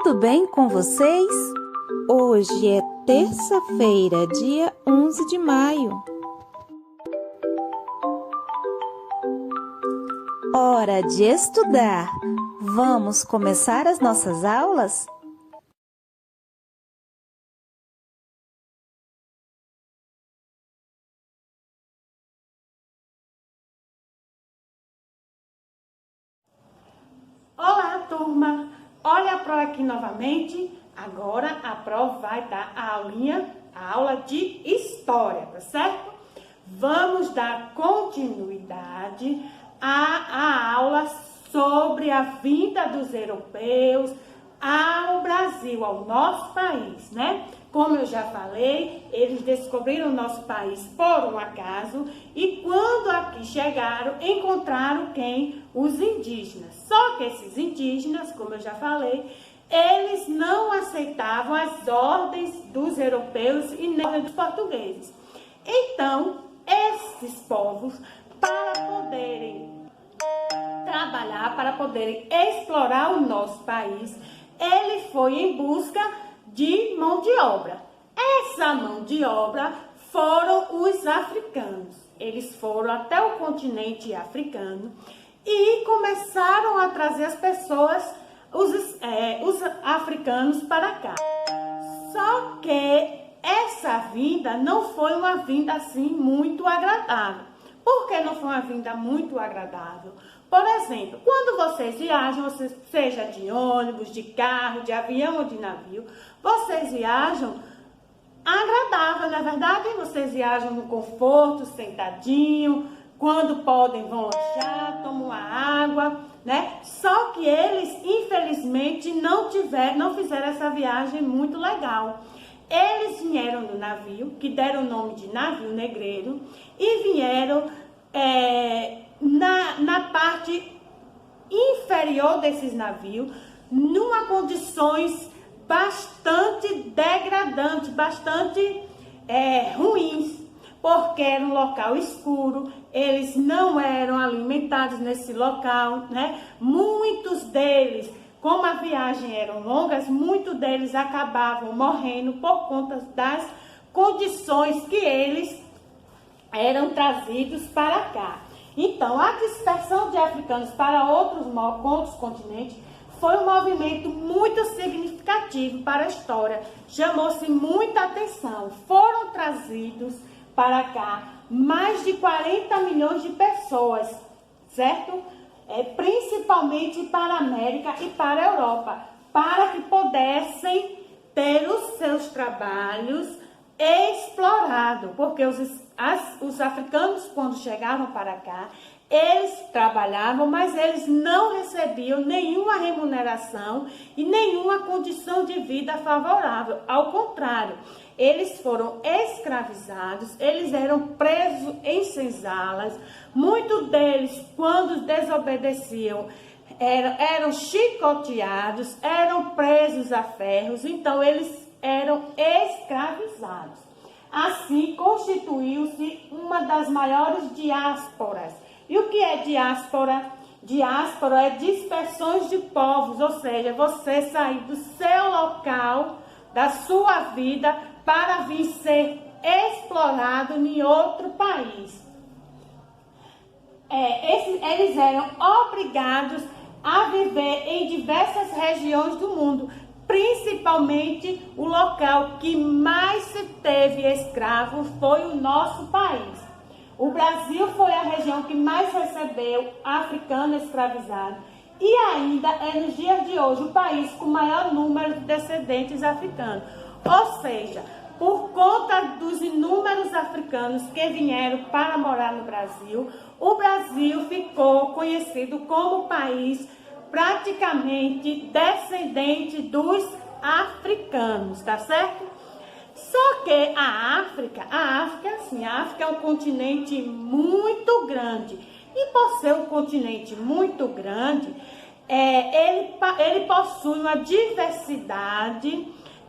tudo bem com vocês? Hoje é terça-feira, dia 11 de maio. Hora de estudar. Vamos começar as nossas aulas? Olá, turma! Olha a prova aqui novamente. Agora a prova vai dar a aula de História, tá certo? Vamos dar continuidade à aula sobre a vinda dos europeus ao Brasil, ao nosso país, né? Como eu já falei, eles descobriram o nosso país por um acaso e quando aqui chegaram, encontraram quem? Os indígenas. Só que esses indígenas, como eu já falei, eles não aceitavam as ordens dos europeus e nem dos portugueses. Então, esses povos, para poderem trabalhar, para poderem explorar o nosso país, ele foi em busca de mão de obra. Essa mão de obra foram os africanos. Eles foram até o continente africano e começaram a trazer as pessoas, os africanos para cá. Só que essa vinda não foi uma vinda assim muito agradável. Por que não foi uma vinda muito agradável? Por exemplo, quando vocês viajam, seja de ônibus, de carro, de avião ou de navio, vocês viajam agradável, não é verdade? Vocês viajam no conforto, sentadinho, quando podem vão lanchar, tomam uma água, né? Só que eles, infelizmente, não fizeram essa viagem muito legal. Eles vieram no navio, que deram o nome de navio negreiro, e vieram na parte inferior desses navios, numa condições bastante degradantes, bastante ruins, porque era um local escuro, eles não eram alimentados nesse local, né? Muitos deles, como a viagem eram longas, muitos deles acabavam morrendo por conta das condições que eles eram trazidos para cá. Então, a dispersão de africanos para outros continentes foi um movimento muito significativo para a história. Chamou-se muita atenção. Foram trazidos para cá mais de 40 milhões de pessoas, certo? Principalmente para a América e para a Europa, para que pudessem ter os seus trabalhos explorados, porque os africanos, quando chegavam para cá, eles trabalhavam, mas eles não recebiam nenhuma remuneração e nenhuma condição de vida favorável. Ao contrário, eles foram escravizados, eles eram presos em senzalas. Muitos deles, quando desobedeciam, eram chicoteados, eram presos a ferros, então eles eram escravizados. Assim, constituiu-se uma das maiores diásporas. E o que é diáspora? Diáspora é dispersões de povos, ou seja, você sair do seu local, da sua vida, para vir ser explorado em outro país. Eles eram obrigados a viver em diversas regiões do mundo, principalmente o local que mais se teve escravo foi o nosso país. O Brasil foi a região que mais recebeu africano escravizado e ainda é nos dias de hoje o país com maior número de descendentes africanos. Ou seja, por conta dos inúmeros africanos que vieram para morar no Brasil, o Brasil ficou conhecido como país praticamente descendente dos africanos, tá certo? Só que a África é um continente muito grande. E por ser um continente muito grande, ele possui uma diversidade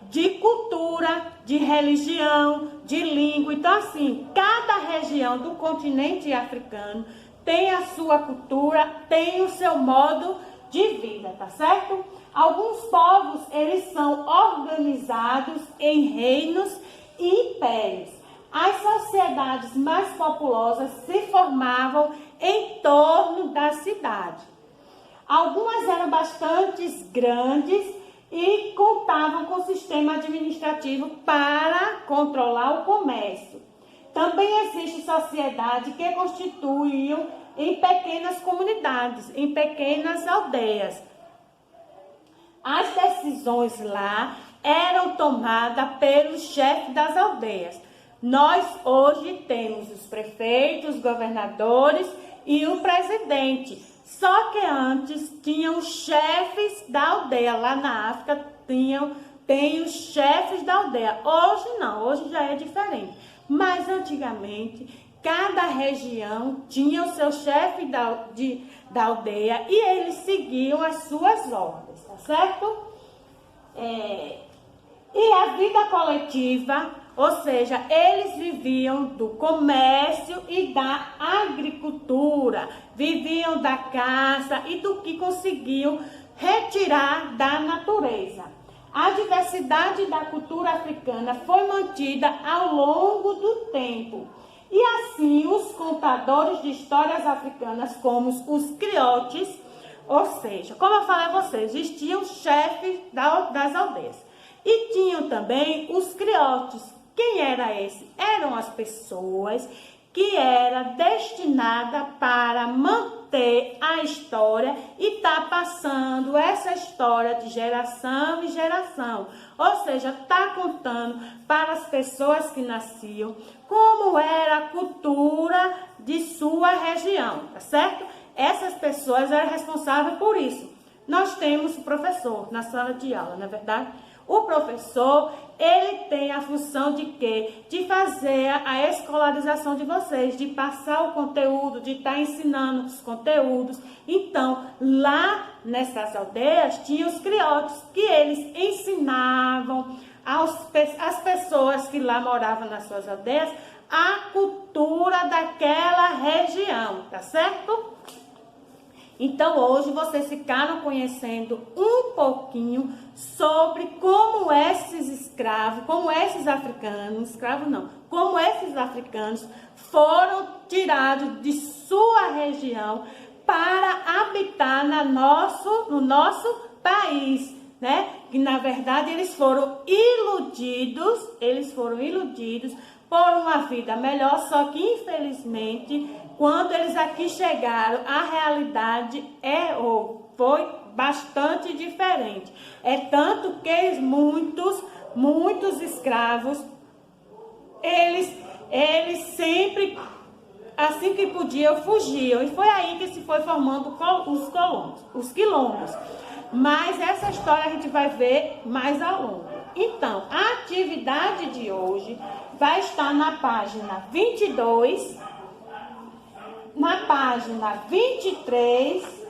de cultura, de religião, de língua. Então, assim, cada região do continente africano tem a sua cultura, tem o seu modo de vida, tá certo? Alguns povos, eles são organizados em reinos e impérios. As sociedades mais populosas se formavam em torno da cidade. Algumas eram bastante grandes e contavam com sistema administrativo para controlar o comércio. Também existe sociedade que constituíam em pequenas comunidades, em pequenas aldeias. As decisões lá eram tomadas pelos chefes das aldeias. Nós hoje temos os prefeitos, os governadores e o presidente. Só que antes tinham os chefes da aldeia. Lá na África tem os chefes da aldeia. Hoje não, hoje já é diferente. Mas antigamente, cada região tinha o seu chefe da aldeia e eles seguiam as suas ordens, tá certo? E a vida coletiva, ou seja, eles viviam do comércio e da agricultura, viviam da caça e do que conseguiam retirar da natureza. A diversidade da cultura africana foi mantida ao longo do tempo. E assim, os contadores de histórias africanas, como os griotes, ou seja, como eu falei a vocês, existiam chefes das aldeias. E tinham também os griotes. Quem era esse? Eram as pessoas que era destinada para manter a história e tá passando essa história de geração em geração. Ou seja, tá contando para as pessoas que nasciam como era a cultura de sua região, tá certo? Essas pessoas eram responsáveis por isso. Nós temos o professor na sala de aula, não é verdade? O professor, ele tem a função de quê? De fazer a escolarização de vocês, de passar o conteúdo, de estar ensinando os conteúdos. Então, lá nessas aldeias, tinha os griotes, que eles ensinavam às pessoas que lá moravam nas suas aldeias a cultura daquela região, tá certo? Então, hoje vocês ficaram conhecendo um pouquinho sobre como esses escravos, como esses africanos, escravos não, como esses africanos foram tirados de sua região para habitar no nosso país, né? Que na verdade eles foram iludidos por uma vida melhor, só que infelizmente quando eles aqui chegaram, a realidade foi bastante diferente. É tanto que muitos escravos, eles sempre, assim que podiam, fugiam. E foi aí que se foi formando os quilombos. Mas essa história a gente vai ver mais ao longo. Então, a atividade de hoje vai estar na página 22, na página 23,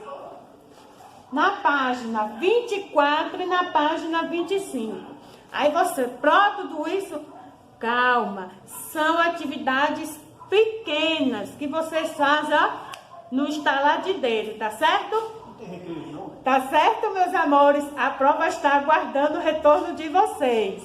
na página 24 e na página 25. Aí você, para tudo isso, calma, são atividades pequenas que vocês fazem, ó, no estalar de dedo, tá certo? Não tem recreio, não? Tá certo, meus amores? A prova está aguardando o retorno de vocês.